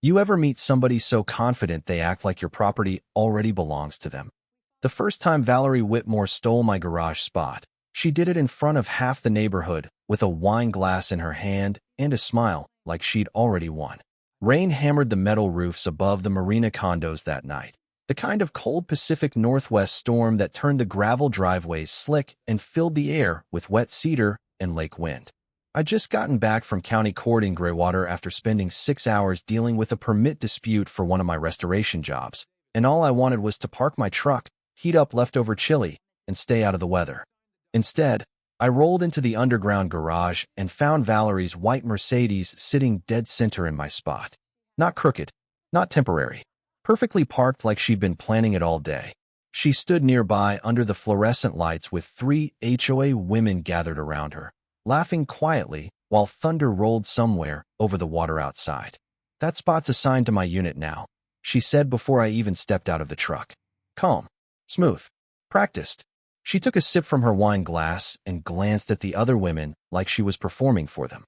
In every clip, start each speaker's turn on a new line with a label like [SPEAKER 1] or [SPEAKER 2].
[SPEAKER 1] You ever meet somebody so confident they act like your property already belongs to them? The first time Valerie Whitmore stole my garage spot, she did it in front of half the neighborhood with a wine glass in her hand and a smile like she'd already won. Rain hammered the metal roofs above the marina condos that night, the kind of cold Pacific Northwest storm that turned the gravel driveways slick and filled the air with wet cedar and lake wind. I'd just gotten back from county court in Greywater after spending 6 hours dealing with a permit dispute for one of my restoration jobs, and all I wanted was to park my truck, heat up leftover chili, and stay out of the weather. Instead, I rolled into the underground garage and found Valerie's white Mercedes sitting dead center in my spot. Not crooked, not temporary, perfectly parked like she'd been planning it all day. She stood nearby under the fluorescent lights with 3 HOA women gathered around her, laughing quietly while thunder rolled somewhere over the water outside. "That spot's assigned to my unit now," she said before I even stepped out of the truck. Calm, smooth, practiced. She took a sip from her wine glass and glanced at the other women like she was performing for them.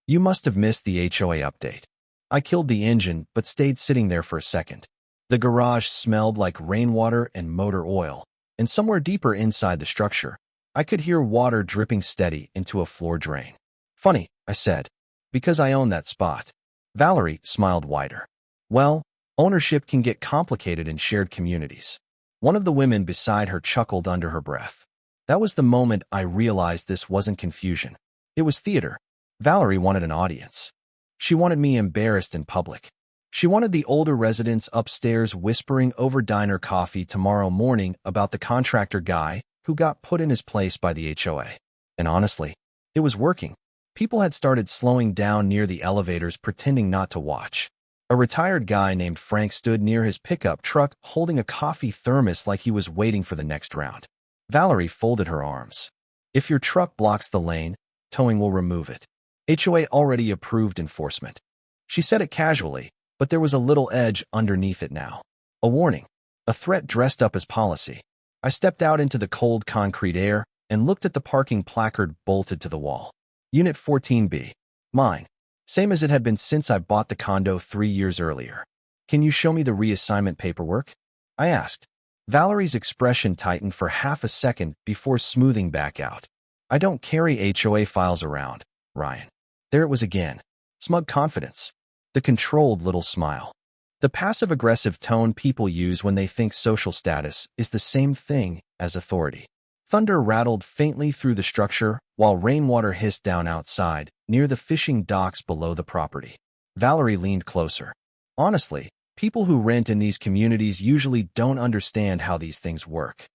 [SPEAKER 1] "You must have missed the HOA update." I killed the engine but stayed sitting there for a second. The garage smelled like rainwater and motor oil, and somewhere deeper inside the structure, I could hear water dripping steady into a floor drain. "Funny," I said, "because I own that spot." Valerie smiled wider. "Well, ownership can get complicated in shared communities." One of the women beside her chuckled under her breath. That was the moment I realized this wasn't confusion. It was theater. Valerie wanted an audience. She wanted me embarrassed in public. She wanted the older residents upstairs whispering over diner coffee tomorrow morning about the contractor guy who got put in his place by the HOA. And honestly, it was working. People had started slowing down near the elevators, pretending not to watch. A retired guy named Frank stood near his pickup truck holding a coffee thermos like he was waiting for the next round. Valerie folded her arms. "If your truck blocks the lane, towing will remove it. HOA already approved enforcement." She said it casually, but there was a little edge underneath it now. A warning. A threat dressed up as policy. I stepped out into the cold concrete air and looked at the parking placard bolted to the wall. Unit 14B. Mine. Same as it had been since I bought the condo 3 years earlier. "Can you show me the reassignment paperwork?" I asked. Valerie's expression tightened for half a second before smoothing back out. "I don't carry HOA files around, Ryan." There it was again. Smug confidence. The controlled little smile. The passive-aggressive tone people use when they think social status is the same thing as authority. Thunder rattled faintly through the structure while rainwater hissed down outside, near the fishing docks below the property. Valerie leaned closer. "Honestly, people who rent in these communities usually don't understand how these things work."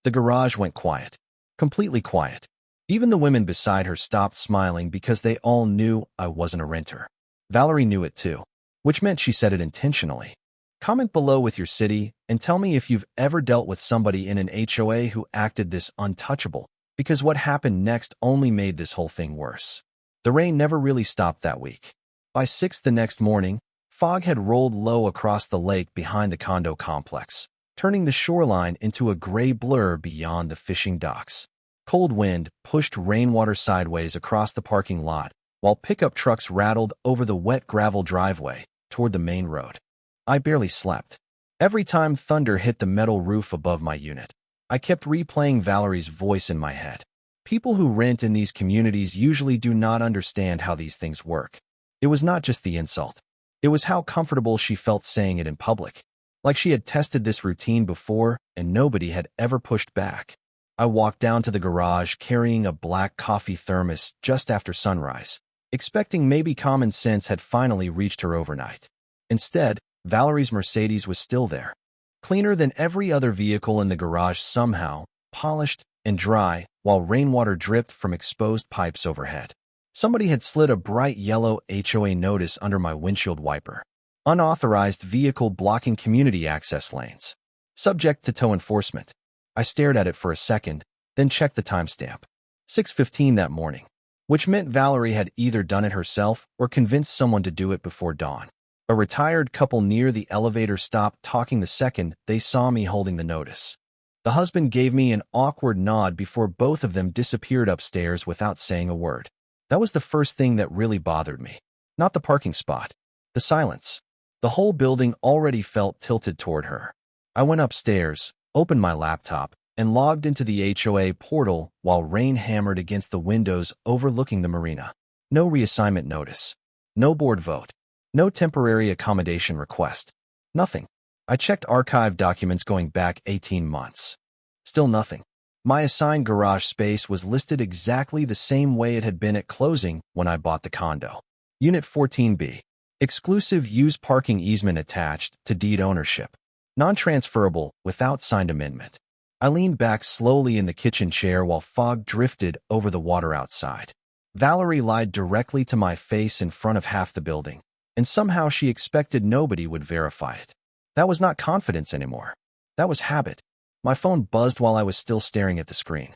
[SPEAKER 1] The garage went quiet. Completely quiet. Even the women beside her stopped smiling because they all knew I wasn't a renter. Valerie knew it too, which meant she said it intentionally. Comment below with your city and tell me if you've ever dealt with somebody in an HOA who acted this untouchable, because what happened next only made this whole thing worse. The rain never really stopped that week. By 6 the next morning, fog had rolled low across the lake behind the condo complex, turning the shoreline into a gray blur beyond the fishing docks. Cold wind pushed rainwater sideways across the parking lot, while pickup trucks rattled over the wet gravel driveway toward the main road. I barely slept. Every time thunder hit the metal roof above my unit, I kept replaying Valerie's voice in my head. People who rent in these communities usually do not understand how these things work. It was not just the insult. It was how comfortable she felt saying it in public, like she had tested this routine before and nobody had ever pushed back. I walked down to the garage carrying a black coffee thermos just after sunrise, expecting maybe common sense had finally reached her overnight. Instead, Valerie's Mercedes was still there, cleaner than every other vehicle in the garage somehow, polished and dry, while rainwater dripped from exposed pipes overhead. Somebody had slid a bright yellow HOA notice under my windshield wiper. Unauthorized vehicle blocking community access lanes. Subject to tow enforcement. I stared at it for a second, then checked the timestamp. 6:15 that morning, which meant Valerie had either done it herself or convinced someone to do it before dawn. A retired couple near the elevator stopped talking the second they saw me holding the notice. The husband gave me an awkward nod before both of them disappeared upstairs without saying a word. That was the first thing that really bothered me. Not the parking spot. The silence. The whole building already felt tilted toward her. I went upstairs, opened my laptop, and logged into the HOA portal while rain hammered against the windows overlooking the marina. No reassignment notice. No board vote. No temporary accommodation request. Nothing. I checked archived documents going back 18 months. Still nothing. My assigned garage space was listed exactly the same way it had been at closing when I bought the condo. Unit 14B. Exclusive use parking easement attached to deed ownership. Non-transferable without signed amendment. I leaned back slowly in the kitchen chair while fog drifted over the water outside. Valerie lied directly to my face in front of half the building, and somehow she expected nobody would verify it. That was not confidence anymore. That was habit. My phone buzzed while I was still staring at the screen.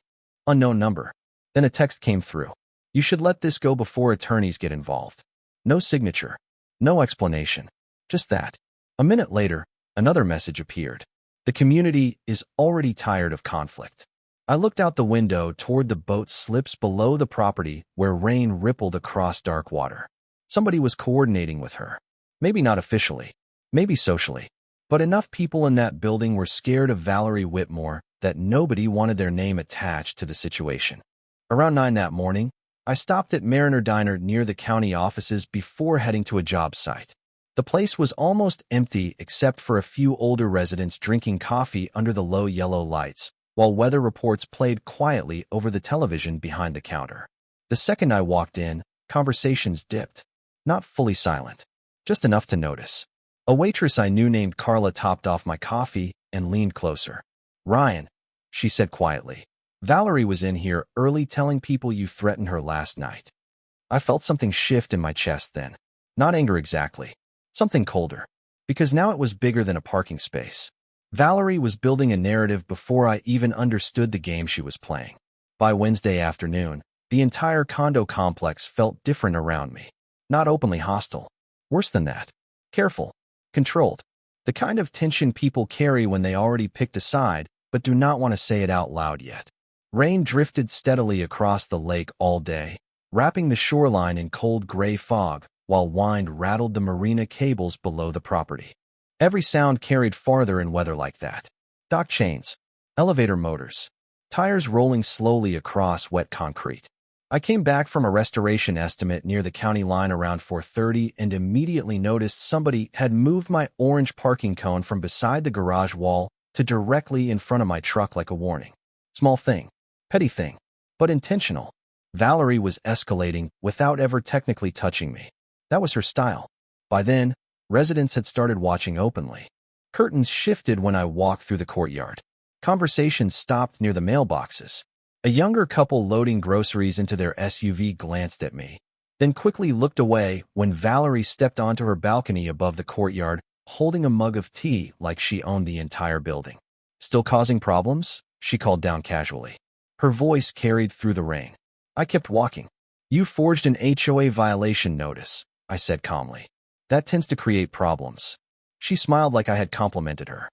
[SPEAKER 1] Unknown number. Then a text came through. You should let this go before attorneys get involved. No signature. No explanation. Just that. A minute later, another message appeared. The community is already tired of conflict. I looked out the window toward the boat slips below the property where rain rippled across dark water. Somebody was coordinating with her. Maybe not officially. Maybe socially. But enough people in that building were scared of Valerie Whitmore that nobody wanted their name attached to the situation. Around 9 that morning, I stopped at Mariner Diner near the county offices before heading to a job site. The place was almost empty except for a few older residents drinking coffee under the low yellow lights, while weather reports played quietly over the television behind the counter. The second I walked in, conversations dipped. Not fully silent. Just enough to notice. A waitress I knew named Carla topped off my coffee and leaned closer. Ryan, she said quietly. Valerie was in here early telling people you threatened her last night. I felt something shift in my chest then. Not anger exactly. Something colder. Because now it was bigger than a parking space. Valerie was building a narrative before I even understood the game she was playing. By Wednesday afternoon, the entire condo complex felt different around me. Not openly hostile. Worse than that. Careful. Controlled. The kind of tension people carry when they already picked a side, but do not want to say it out loud yet. Rain drifted steadily across the lake all day, wrapping the shoreline in cold gray fog, while wind rattled the marina cables below the property. Every sound carried farther in weather like that. Dock chains, elevator motors, tires rolling slowly across wet concrete. I came back from a restoration estimate near the county line around 4:30 and immediately noticed somebody had moved my orange parking cone from beside the garage wall to directly in front of my truck like a warning. Small thing, petty thing, but intentional. Valerie was escalating without ever technically touching me. That was her style. By then, residents had started watching openly. Curtains shifted when I walked through the courtyard. Conversations stopped near the mailboxes. A younger couple loading groceries into their SUV glanced at me, then quickly looked away when Valerie stepped onto her balcony above the courtyard, holding a mug of tea like she owned the entire building. Still causing problems? She called down casually. Her voice carried through the rain. I kept walking. You forged an HOA violation notice, I said calmly. That tends to create problems. She smiled like I had complimented her.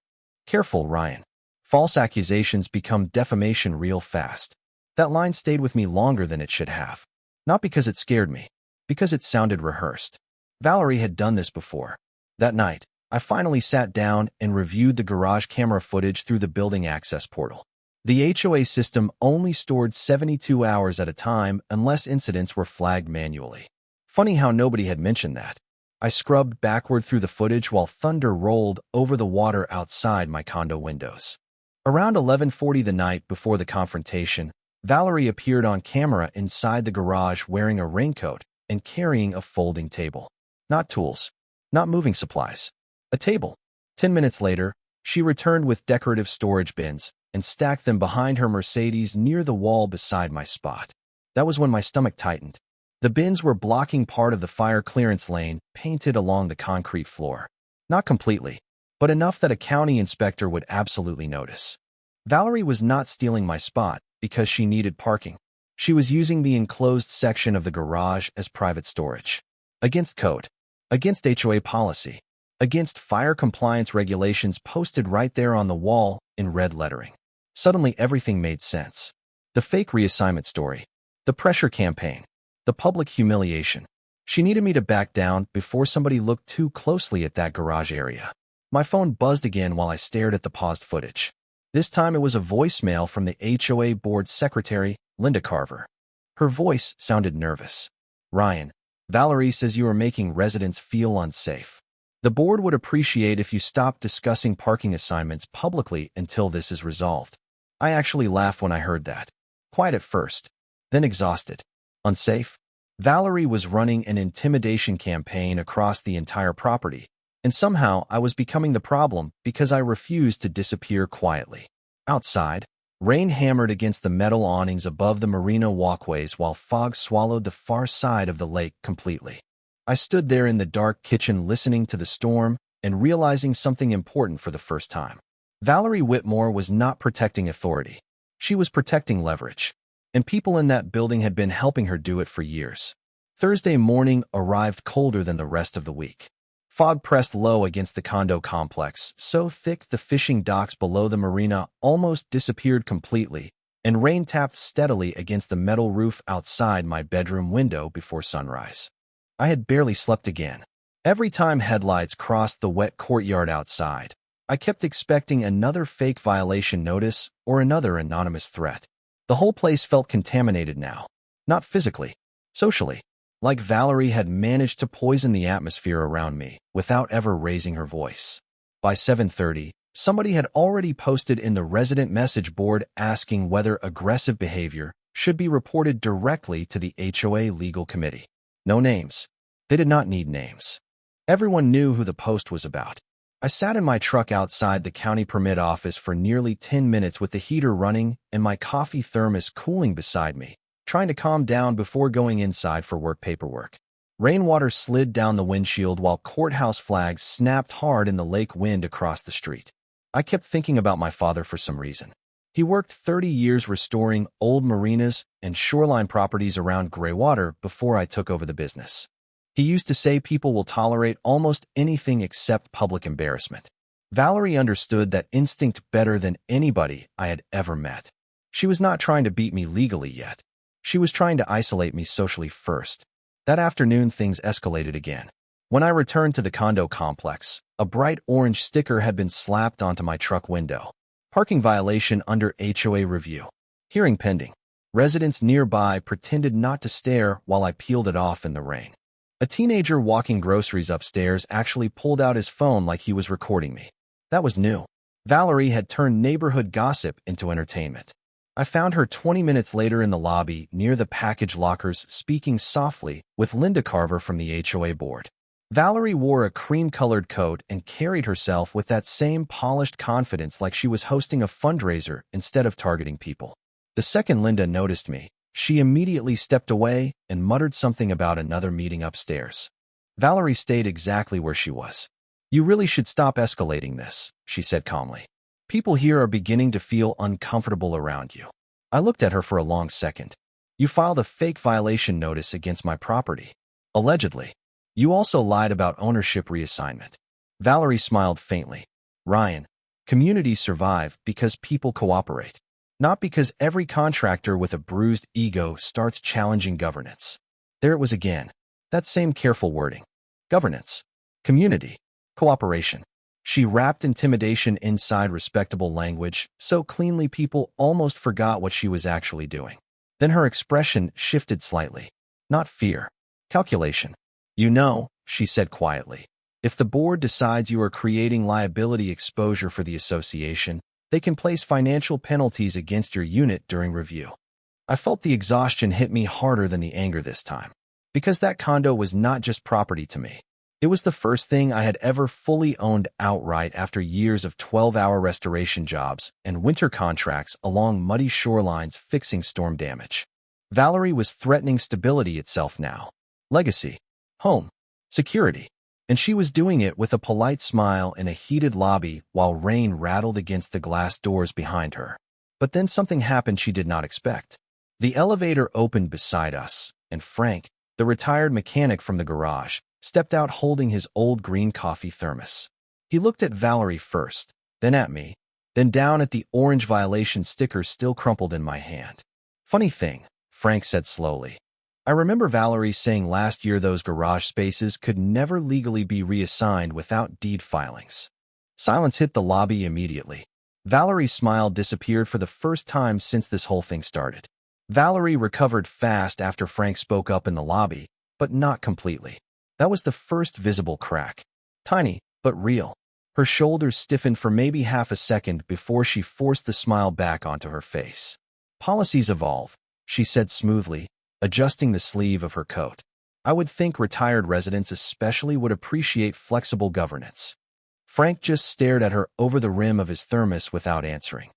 [SPEAKER 1] Careful, Ryan. False accusations become defamation real fast. That line stayed with me longer than it should have. Not because it scared me, because it sounded rehearsed. Valerie had done this before. That night, I finally sat down and reviewed the garage camera footage through the building access portal. The HOA system only stored 72 hours at a time unless incidents were flagged manually. Funny how nobody had mentioned that. I scrubbed backward through the footage while thunder rolled over the water outside my condo windows. Around 11:40 the night before the confrontation, Valerie appeared on camera inside the garage wearing a raincoat and carrying a folding table. Not tools. Not moving supplies. A table. 10 minutes later, she returned with decorative storage bins and stacked them behind her Mercedes near the wall beside my spot. That was when my stomach tightened. The bins were blocking part of the fire clearance lane painted along the concrete floor. Not completely, but enough that a county inspector would absolutely notice. Valerie was not stealing my spot because she needed parking. She was using the enclosed section of the garage as private storage. Against code. Against HOA policy. Against fire compliance regulations posted right there on the wall in red lettering. Suddenly everything made sense. The fake reassignment story. The pressure campaign. The public humiliation. She needed me to back down before somebody looked too closely at that garage area. My phone buzzed again while I stared at the paused footage. This time it was a voicemail from the HOA board secretary, Linda Carver. Her voice sounded nervous. "Ryan, Valerie says you are making residents feel unsafe. The board would appreciate if you stopped discussing parking assignments publicly until this is resolved." I actually laughed when I heard that. Quiet at first, then exhausted. Unsafe? Valerie was running an intimidation campaign across the entire property, and somehow I was becoming the problem because I refused to disappear quietly. Outside, rain hammered against the metal awnings above the marina walkways while fog swallowed the far side of the lake completely. I stood there in the dark kitchen listening to the storm and realizing something important for the first time. Valerie Whitmore was not protecting authority. She was protecting leverage, and people in that building had been helping her do it for years. Thursday morning arrived colder than the rest of the week. Fog pressed low against the condo complex, so thick the fishing docks below the marina almost disappeared completely, and rain tapped steadily against the metal roof outside my bedroom window before sunrise. I had barely slept again. Every time headlights crossed the wet courtyard outside, I kept expecting another fake violation notice or another anonymous threat. The whole place felt contaminated now. Not physically, socially. Like Valerie had managed to poison the atmosphere around me without ever raising her voice. By 7:30, somebody had already posted in the resident message board asking whether aggressive behavior should be reported directly to the HOA legal committee. No names. They did not need names. Everyone knew who the post was about. I sat in my truck outside the county permit office for nearly 10 minutes with the heater running and my coffee thermos cooling beside me, trying to calm down before going inside for work paperwork. Rainwater slid down the windshield while courthouse flags snapped hard in the lake wind across the street. I kept thinking about my father for some reason. He worked 30 years restoring old marinas and shoreline properties around Greywater before I took over the business. He used to say people will tolerate almost anything except public embarrassment. Valerie understood that instinct better than anybody I had ever met. She was not trying to beat me legally yet. She was trying to isolate me socially first. That afternoon, things escalated again. When I returned to the condo complex, a bright orange sticker had been slapped onto my truck window. Parking violation under HOA review. Hearing pending. Residents nearby pretended not to stare while I peeled it off in the rain. A teenager walking groceries upstairs actually pulled out his phone like he was recording me. That was new. Valerie had turned neighborhood gossip into entertainment. I found her 20 minutes later in the lobby near the package lockers speaking softly with Linda Carver from the HOA board. Valerie wore a cream-colored coat and carried herself with that same polished confidence like she was hosting a fundraiser instead of targeting people. The second Linda noticed me, she immediately stepped away and muttered something about another meeting upstairs. Valerie stayed exactly where she was. "You really should stop escalating this," she said calmly. "People here are beginning to feel uncomfortable around you." I looked at her for a long second. "You filed a fake violation notice against my property. Allegedly. You also lied about ownership reassignment." Valerie smiled faintly. "Ryan, communities survive because people cooperate. Not because every contractor with a bruised ego starts challenging governance." There it was again. That same careful wording. Governance. Community. Cooperation. She wrapped intimidation inside respectable language so cleanly people almost forgot what she was actually doing. Then her expression shifted slightly. Not fear. Calculation. "You know," she said quietly, "if the board decides you are creating liability exposure for the association, they can place financial penalties against your unit during review." I felt the exhaustion hit me harder than the anger this time. Because that condo was not just property to me. It was the first thing I had ever fully owned outright after years of 12-hour restoration jobs and winter contracts along muddy shorelines fixing storm damage. Valerie was threatening stability itself now. Legacy. Home. Security. And she was doing it with a polite smile in a heated lobby while rain rattled against the glass doors behind her. But then something happened she did not expect. The elevator opened beside us, and Frank, the retired mechanic from the garage, stepped out holding his old green coffee thermos. He looked at Valerie first, then at me, then down at the orange violation sticker still crumpled in my hand. "Funny thing," Frank said slowly. I remember Valerie saying last year those garage spaces could never legally be reassigned without deed filings. Silence hit the lobby immediately. Valerie's smile disappeared for the first time since this whole thing started. Valerie recovered fast after Frank spoke up in the lobby, but not completely. That was the first visible crack. Tiny, but real. Her shoulders stiffened for maybe half a second before she forced the smile back onto her face. Policies evolve, she said smoothly, adjusting the sleeve of her coat. I would think retired residents especially would appreciate flexible governance. Frank just stared at her over the rim of his thermos without answering.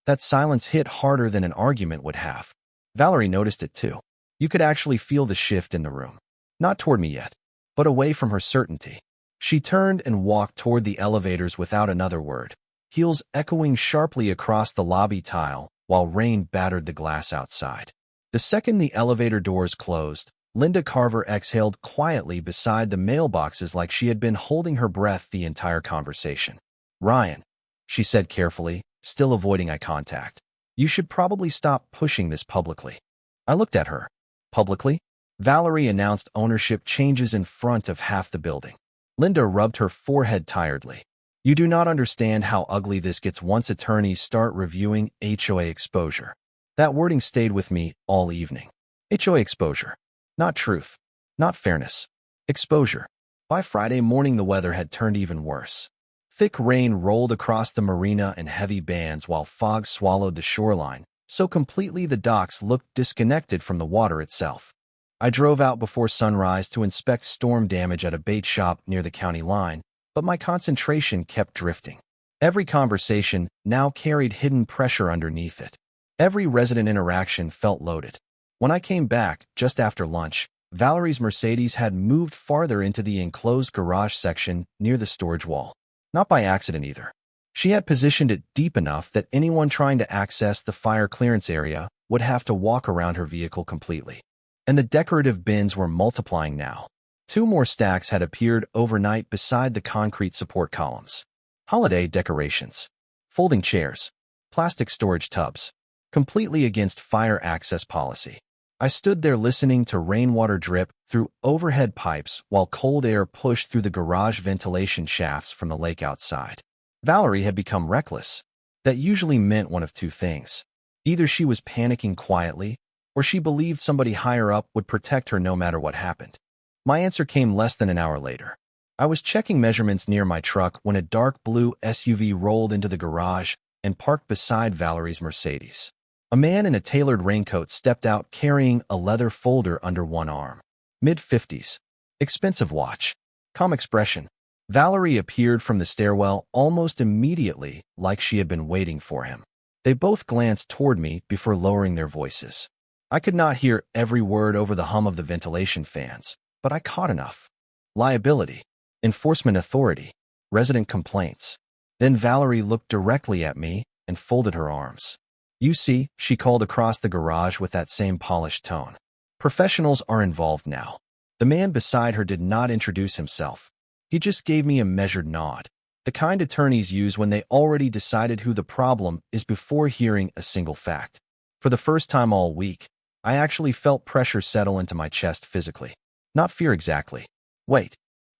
[SPEAKER 1] That silence hit harder than an argument would have. Valerie noticed it too. You could actually feel the shift in the room. Not toward me yet, but away from her certainty. She turned and walked toward the elevators without another word, heels echoing sharply across the lobby tile while rain battered the glass outside. The second the elevator doors closed, Linda Carver exhaled quietly beside the mailboxes like she had been holding her breath the entire conversation. "Ryan," she said carefully, still avoiding eye contact, "you should probably stop pushing this publicly." I looked at her. Publicly? Valerie announced ownership changes in front of half the building. Linda rubbed her forehead tiredly. "You do not understand how ugly this gets once attorneys start reviewing HOA exposure." That wording stayed with me all evening. HOA exposure. Not truth. Not fairness. Exposure. By Friday morning, the weather had turned even worse. Thick rain rolled across the marina in heavy bands while fog swallowed the shoreline, so completely the docks looked disconnected from the water itself. I drove out before sunrise to inspect storm damage at a bait shop near the county line, but my concentration kept drifting. Every conversation now carried hidden pressure underneath it. Every resident interaction felt loaded. When I came back, just after lunch, Valerie's Mercedes had moved farther into the enclosed garage section near the storage wall. Not by accident either. She had positioned it deep enough that anyone trying to access the fire clearance area would have to walk around her vehicle completely. And the decorative bins were multiplying now. 2 more stacks had appeared overnight beside the concrete support columns. Holiday decorations. Folding chairs. Plastic storage tubs. Completely against fire access policy. I stood there listening to rainwater drip through overhead pipes while cold air pushed through the garage ventilation shafts from the lake outside. Valerie had become reckless. That usually meant one of two things. Either she was panicking quietly, or she believed somebody higher up would protect her no matter what happened. My answer came less than an hour later. I was checking measurements near my truck when a dark blue SUV rolled into the garage and parked beside Valerie's Mercedes. A man in a tailored raincoat stepped out carrying a leather folder under one arm. Mid-50s. Expensive watch. Calm expression. Valerie appeared from the stairwell almost immediately, like she had been waiting for him. They both glanced toward me before lowering their voices. I could not hear every word over the hum of the ventilation fans, but I caught enough. Liability. Enforcement authority. Resident complaints. Then Valerie looked directly at me and folded her arms. "You see," she called across the garage with that same polished tone. "Professionals are involved now." The man beside her did not introduce himself. He just gave me a measured nod, the kind attorneys use when they already decided who the problem is before hearing a single fact. For the first time all week, I actually felt pressure settle into my chest physically. Not fear exactly. Wait.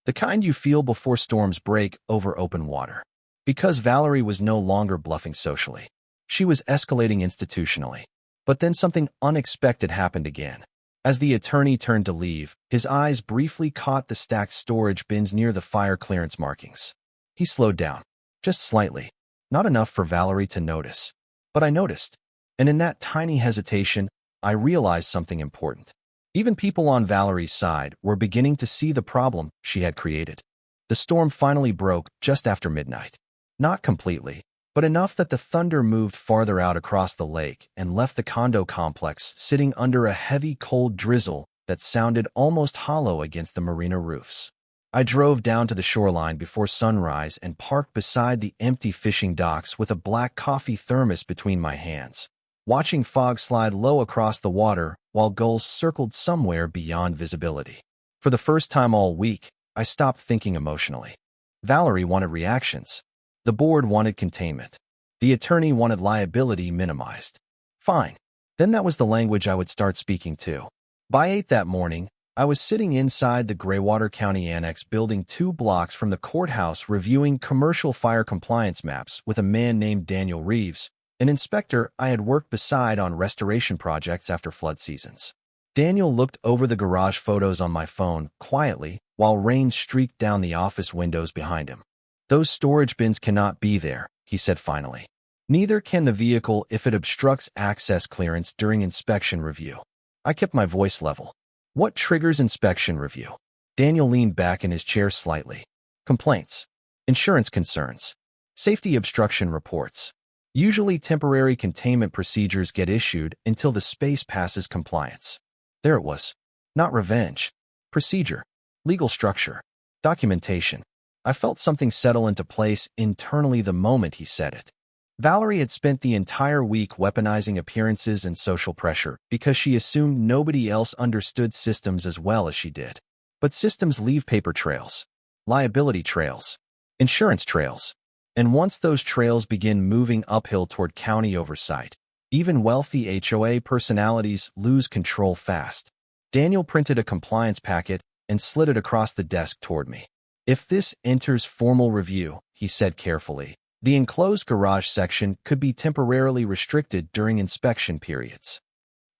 [SPEAKER 1] The kind you feel before storms break over open water. Because Valerie was no longer bluffing socially. She was escalating institutionally. But then something unexpected happened again. As the attorney turned to leave, his eyes briefly caught the stacked storage bins near the fire clearance markings. He slowed down. Just slightly. Not enough for Valerie to notice. But I noticed. And in that tiny hesitation, I realized something important. Even people on Valerie's side were beginning to see the problem she had created. The storm finally broke just after midnight. Not completely, but enough that the thunder moved farther out across the lake and left the condo complex sitting under a heavy cold drizzle that sounded almost hollow against the marina roofs. I drove down to the shoreline before sunrise and parked beside the empty fishing docks with a black coffee thermos between my hands, watching fog slide low across the water while gulls circled somewhere beyond visibility. For the first time all week, I stopped thinking emotionally. Valerie wanted reactions. The board wanted containment. The attorney wanted liability minimized. Fine. Then that was the language I would start speaking too. By 8 that morning, I was sitting inside the Graywater County Annex building 2 blocks from the courthouse reviewing commercial fire compliance maps with a man named Daniel Reeves, an inspector I had worked beside on restoration projects after flood seasons. Daniel looked over the garage photos on my phone quietly while rain streaked down the office windows behind him. "Those storage bins cannot be there," he said finally. "Neither can the vehicle if it obstructs access clearance during inspection review." I kept my voice level. "What triggers inspection review?" Daniel leaned back in his chair slightly. "Complaints, insurance concerns, safety obstruction reports. Usually temporary containment procedures get issued until the space passes compliance." There it was. Not revenge. Procedure. Legal structure. Documentation. I felt something settle into place internally the moment he said it. Valerie had spent the entire week weaponizing appearances and social pressure because she assumed nobody else understood systems as well as she did. But systems leave paper trails, liability trails, insurance trails. And once those trails begin moving uphill toward county oversight, even wealthy HOA personalities lose control fast. Daniel printed a compliance packet and slid it across the desk toward me. "If this enters formal review," he said carefully, "the enclosed garage section could be temporarily restricted during inspection periods."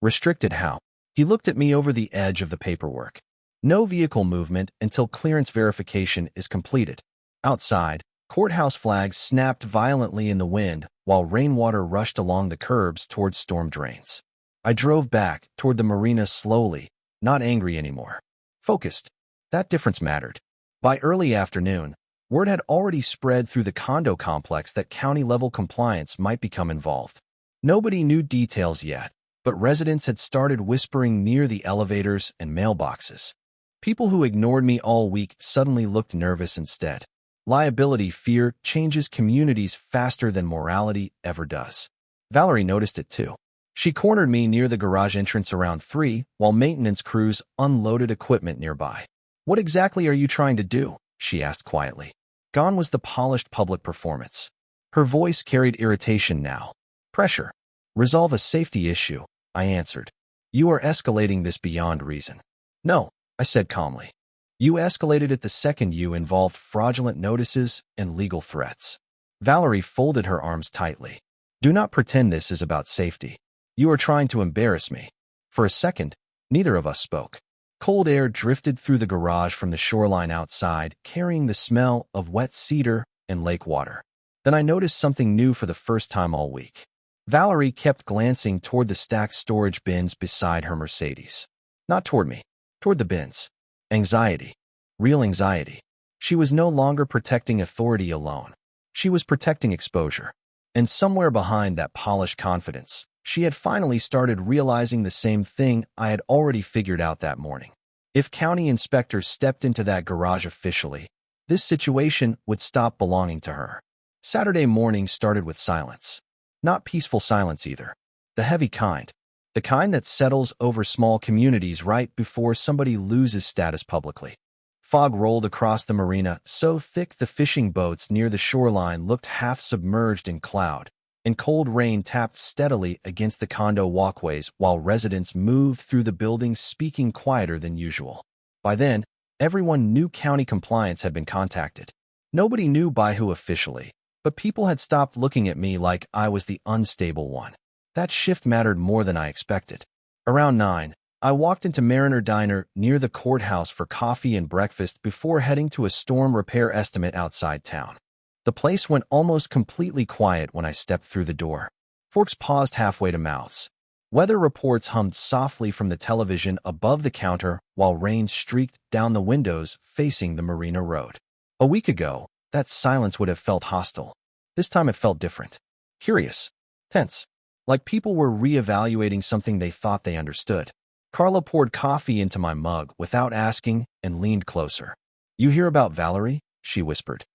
[SPEAKER 1] Restricted how? He looked at me over the edge of the paperwork. "No vehicle movement until clearance verification is completed." Outside, courthouse flags snapped violently in the wind while rainwater rushed along the curbs towards storm drains. I drove back toward the marina slowly, not angry anymore. Focused. That difference mattered. By early afternoon, word had already spread through the condo complex that county-level compliance might become involved. Nobody knew details yet, but residents had started whispering near the elevators and mailboxes. People who ignored me all week suddenly looked nervous instead. Liability fear changes communities faster than morality ever does. Valerie noticed it too. She cornered me near the garage entrance around 3 while maintenance crews unloaded equipment nearby. "What exactly are you trying to do?" she asked quietly. Gone was the polished public performance. Her voice carried irritation now. "Pressure. Resolve a safety issue," I answered. "You are escalating this beyond reason." "No," I said calmly. "You escalated it the second you involved fraudulent notices and legal threats." Valerie folded her arms tightly. "Do not pretend this is about safety. You are trying to embarrass me." For a second, neither of us spoke. Cold air drifted through the garage from the shoreline outside, carrying the smell of wet cedar and lake water. Then I noticed something new for the first time all week. Valerie kept glancing toward the stacked storage bins beside her Mercedes. Not toward me, toward the bins. Anxiety. Real anxiety. She was no longer protecting authority alone. She was protecting exposure. And somewhere behind that polished confidence, she had finally started realizing the same thing I had already figured out that morning. If county inspectors stepped into that garage officially, this situation would stop belonging to her. Saturday morning started with silence. Not peaceful silence either. The heavy kind. The kind that settles over small communities right before somebody loses status publicly. Fog rolled across the marina, so thick the fishing boats near the shoreline looked half submerged in cloud, and cold rain tapped steadily against the condo walkways while residents moved through the buildings speaking quieter than usual. By then, everyone knew county compliance had been contacted. Nobody knew by who officially, but people had stopped looking at me like I was the unstable one. That shift mattered more than I expected. Around 9, I walked into Mariner Diner near the courthouse for coffee and breakfast before heading to a storm repair estimate outside town. The place went almost completely quiet when I stepped through the door. Forks paused halfway to mouths. Weather reports hummed softly from the television above the counter while rain streaked down the windows facing the Marina Road. A week ago, that silence would have felt hostile. This time it felt different. Curious. Tense. Like people were reevaluating something they thought they understood. Carla poured coffee into my mug without asking and leaned closer. "You hear about Valerie?" she whispered.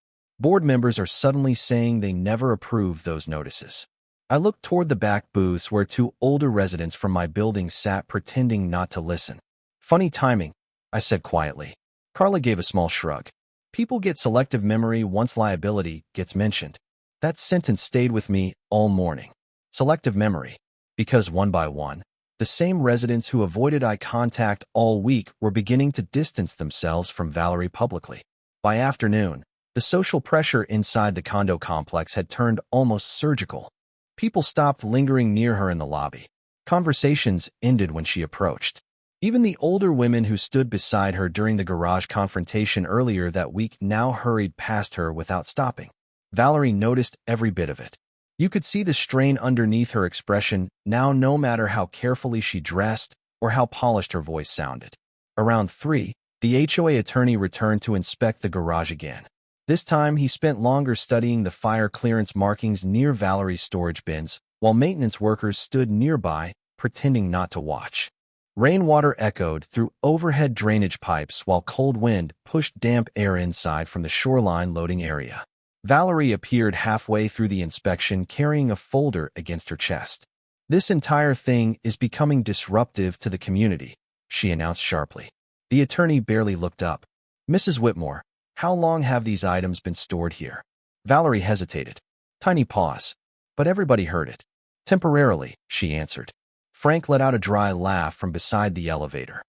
[SPEAKER 1] "Board members are suddenly saying they never approved those notices." I looked toward the back booths where 2 older residents from my building sat pretending not to listen. "Funny timing," I said quietly. Carla gave a small shrug. "People get selective memory once liability gets mentioned." That sentence stayed with me all morning. Selective memory. Because one by one, The same residents who avoided eye contact all week were beginning to distance themselves from Valerie publicly. By afternoon, the social pressure inside the condo complex had turned almost surgical. People stopped lingering near her in the lobby. Conversations ended when she approached. Even the older women who stood beside her during the garage confrontation earlier that week now hurried past her without stopping. Valerie noticed every bit of it. You could see the strain underneath her expression now, no matter how carefully she dressed or how polished her voice sounded. Around 3, the HOA attorney returned to inspect the garage again. This time, he spent longer studying the fire clearance markings near Valerie's storage bins, while maintenance workers stood nearby, pretending not to watch. Rainwater echoed through overhead drainage pipes while cold wind pushed damp air inside from the shoreline loading area. Valerie appeared halfway through the inspection carrying a folder against her chest. "This entire thing is becoming disruptive to the community," she announced sharply. The attorney barely looked up. "Mrs. Whitmore, how long have these items been stored here?" Valerie hesitated. Tiny pause. But everybody heard it. "Temporarily," she answered. Frank let out a dry laugh from beside the elevator.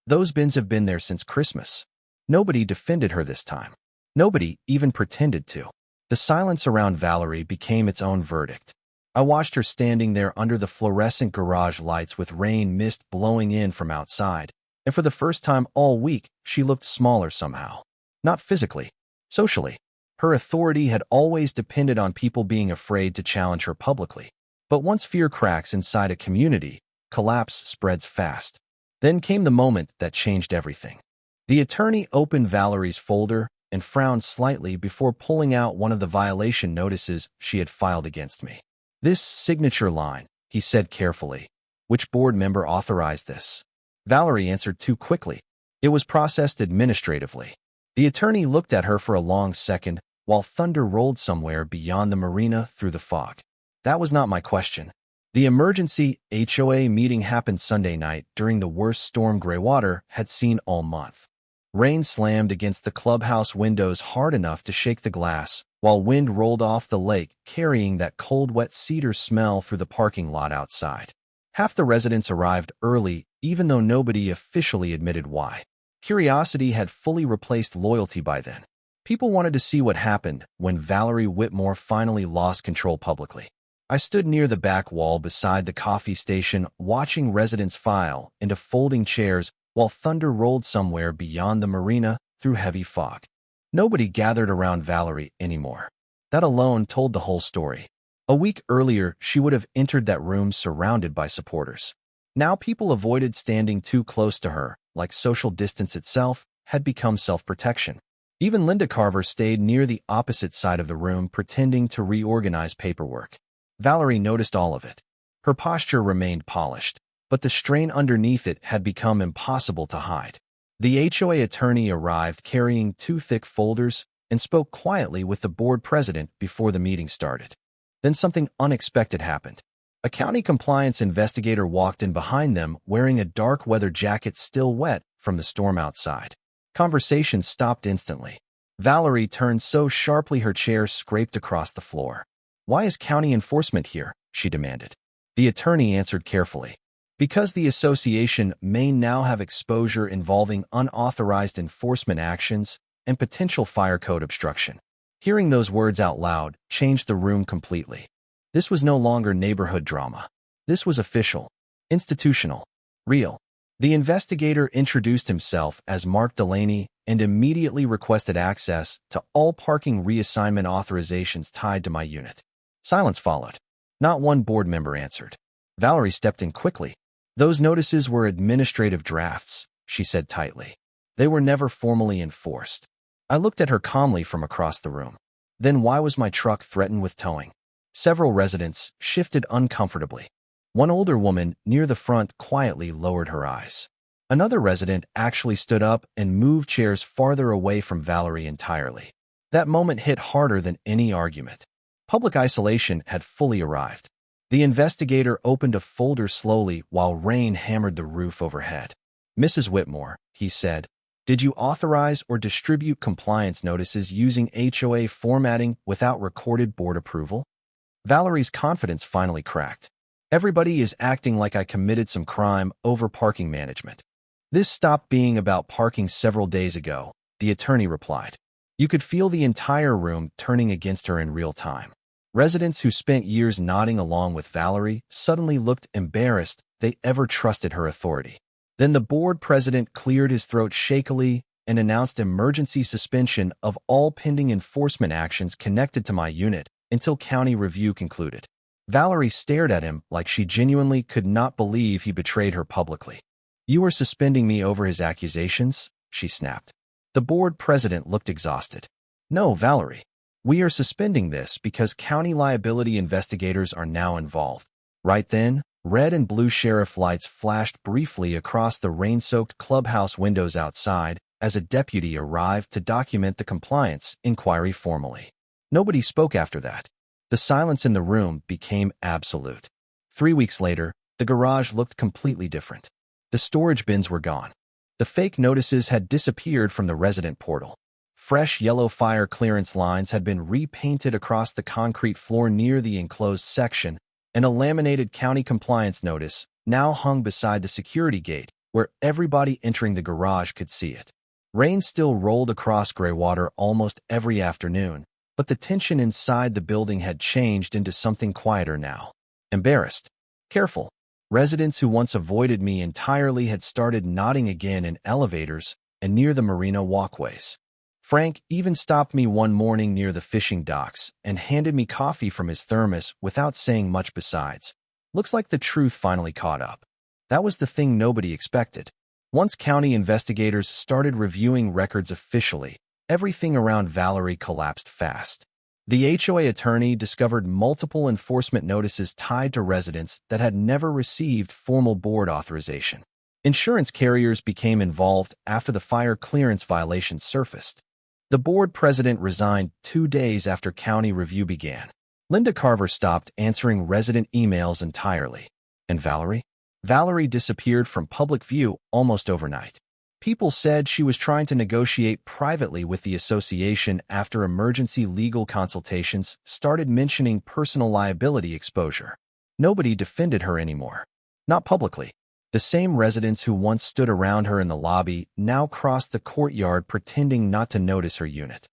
[SPEAKER 1] "Those bins have been there since Christmas." Nobody defended her this time. Nobody even pretended to. The silence around Valerie became its own verdict. I watched her standing there under the fluorescent garage lights with rain mist blowing in from outside, and for the first time all week, she looked smaller somehow. Not physically, socially. Her authority had always depended on people being afraid to challenge her publicly. But once fear cracks inside a community, collapse spreads fast. Then came the moment that changed everything. The attorney opened Valerie's folder and frowned slightly before pulling out one of the violation notices she had filed against me. "This signature line," he said carefully. "Which board member authorized this?" Valerie answered too quickly. "It was processed administratively." The attorney looked at her for a long second while thunder rolled somewhere beyond the marina through the fog. "That was not my question. The emergency HOA meeting happened Sunday night during the worst storm Greywater had seen all month. Rain slammed against the clubhouse windows hard enough to shake the glass, while wind rolled off the lake carrying that cold, wet cedar smell through the parking lot outside. Half the residents arrived early, even though nobody officially admitted why. Curiosity had fully replaced loyalty by then. People wanted to see what happened when Valerie Whitmore finally lost control publicly. I stood near the back wall beside the coffee station, watching residents file into folding chairs while thunder rolled somewhere beyond the marina through heavy fog. Nobody gathered around Valerie anymore. That alone told the whole story. A week earlier, she would have entered that room surrounded by supporters. Now people avoided standing too close to her, like social distance itself had become self-protection. Even Linda Carver stayed near the opposite side of the room, pretending to reorganize paperwork. Valerie noticed all of it. Her posture remained polished, but the strain underneath it had become impossible to hide. The HOA attorney arrived carrying 2 thick folders and spoke quietly with the board president before the meeting started. Then something unexpected happened. A county compliance investigator walked in behind them wearing a dark weather jacket still wet from the storm outside. Conversation stopped instantly. Valerie turned so sharply her chair scraped across the floor. "Why is county enforcement here?" she demanded. The attorney answered carefully. "Because the association may now have exposure involving unauthorized enforcement actions and potential fire code obstruction." Hearing those words out loud changed the room completely. This was no longer neighborhood drama. This was official, institutional, real. The investigator introduced himself as Mark Delaney and immediately requested access to all parking reassignment authorizations tied to my unit. Silence followed. Not one board member answered. Valerie stepped in quickly. "Those notices were administrative drafts," she said tightly. "They were never formally enforced." I looked at her calmly from across the room. "Then why was my truck threatened with towing?" Several residents shifted uncomfortably. One older woman near the front quietly lowered her eyes. Another resident actually stood up and moved chairs farther away from Valerie entirely. That moment hit harder than any argument. Public isolation had fully arrived. The investigator opened a folder slowly while rain hammered the roof overhead. "Mrs. Whitmore," he said, "did you authorize or distribute compliance notices using HOA formatting without recorded board approval?" Valerie's confidence finally cracked. Everybody is acting like I committed some crime over parking management. This stopped being about parking several days ago, the attorney replied. You could feel the entire room turning against her in real time. Residents who spent years nodding along with Valerie suddenly looked embarrassed they ever trusted her authority. Then the board president cleared his throat shakily and announced emergency suspension of all pending enforcement actions connected to my unit until county review concluded. Valerie stared at him like she genuinely could not believe he betrayed her publicly. You are suspending me over his accusations? She snapped. The board president looked exhausted. No, Valerie. We are suspending this because county liability investigators are now involved. Right then, red and blue sheriff lights flashed briefly across the rain-soaked clubhouse windows outside as a deputy arrived to document the compliance inquiry formally. Nobody spoke after that. The silence in the room became absolute. 3 weeks later, the garage looked completely different. The storage bins were gone. The fake notices had disappeared from the resident portal. Fresh yellow fire clearance lines had been repainted across the concrete floor near the enclosed section, and a laminated county compliance notice now hung beside the security gate where everybody entering the garage could see it. Rain still rolled across Greywater almost every afternoon, but the tension inside the building had changed into something quieter now. Embarrassed. Careful. Residents who once avoided me entirely had started nodding again in elevators and near the marina walkways. Frank even stopped me one morning near the fishing docks and handed me coffee from his thermos without saying much besides. Looks like the truth finally caught up. That was the thing nobody expected. Once county investigators started reviewing records officially, everything around Valerie collapsed fast. The HOA attorney discovered multiple enforcement notices tied to residents that had never received formal board authorization. Insurance carriers became involved after the fire clearance violations surfaced. The board president resigned 2 days after county review began. Linda Carver stopped answering resident emails entirely. And Valerie? Valerie disappeared from public view almost overnight. People said she was trying to negotiate privately with the association after emergency legal consultations started mentioning personal liability exposure. Nobody defended her anymore. Not publicly. The same residents who once stood around her in the lobby now crossed the courtyard pretending not to notice her unit.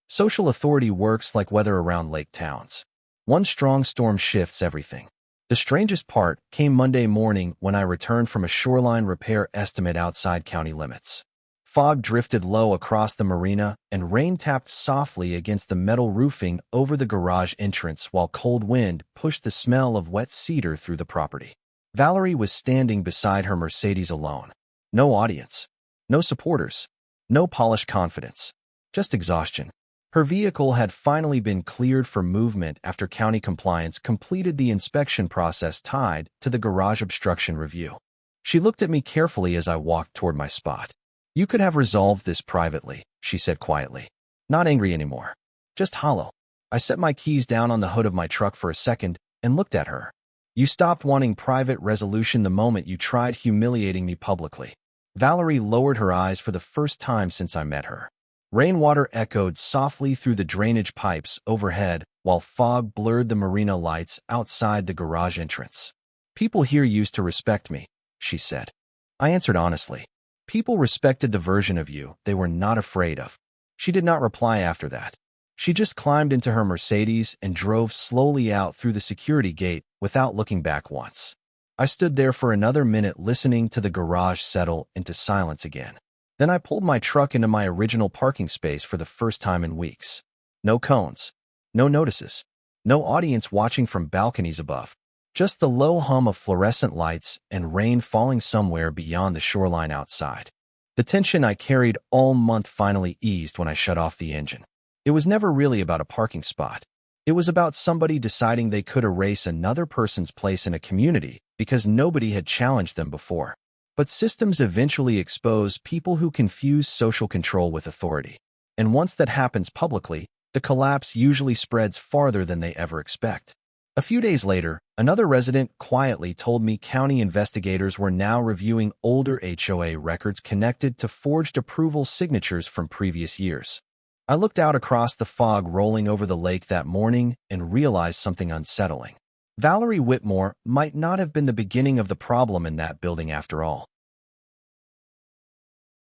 [SPEAKER 1] Social authority works like weather around lake towns. One strong storm shifts everything. The strangest part came Monday morning when I returned from a shoreline repair estimate outside county limits. Fog drifted low across the marina and rain tapped softly against the metal roofing over the garage entrance while cold wind pushed the smell of wet cedar through the property. Valerie was standing beside her Mercedes alone. No audience. No supporters. No polished confidence. Just exhaustion. Her vehicle had finally been cleared for movement after county compliance completed the inspection process tied to the garage obstruction review. She looked at me carefully as I walked toward my spot. You could have resolved this privately, she said quietly. Not angry anymore. Just hollow. I set my keys down on the hood of my truck for a second and looked at her. You stopped wanting private resolution the moment you tried humiliating me publicly. Valerie lowered her eyes for the first time since I met her. Rainwater echoed softly through the drainage pipes overhead while fog blurred the marina lights outside the garage entrance. People here used to respect me, she said. I answered honestly. People respected the version of you they were not afraid of. She did not reply after that. She just climbed into her Mercedes and drove slowly out through the security gate without looking back once. I stood there for another minute listening to the garage settle into silence again. Then I pulled my truck into my original parking space for the first time in weeks. No cones. No notices. No audience watching from balconies above. Just the low hum of fluorescent lights and rain falling somewhere beyond the shoreline outside. The tension I carried all month finally eased when I shut off the engine. It was never really about a parking spot. It was about somebody deciding they could erase another person's place in a community because nobody had challenged them before. But systems eventually expose people who confuse social control with authority. And once that happens publicly, the collapse usually spreads farther than they ever expect. A few days later, another resident quietly told me county investigators were now reviewing older HOA records connected to forged approval signatures from previous years. I looked out across the fog rolling over the lake that morning and realized something unsettling. Valerie Whitmore might not have been the beginning of the problem in that building after all.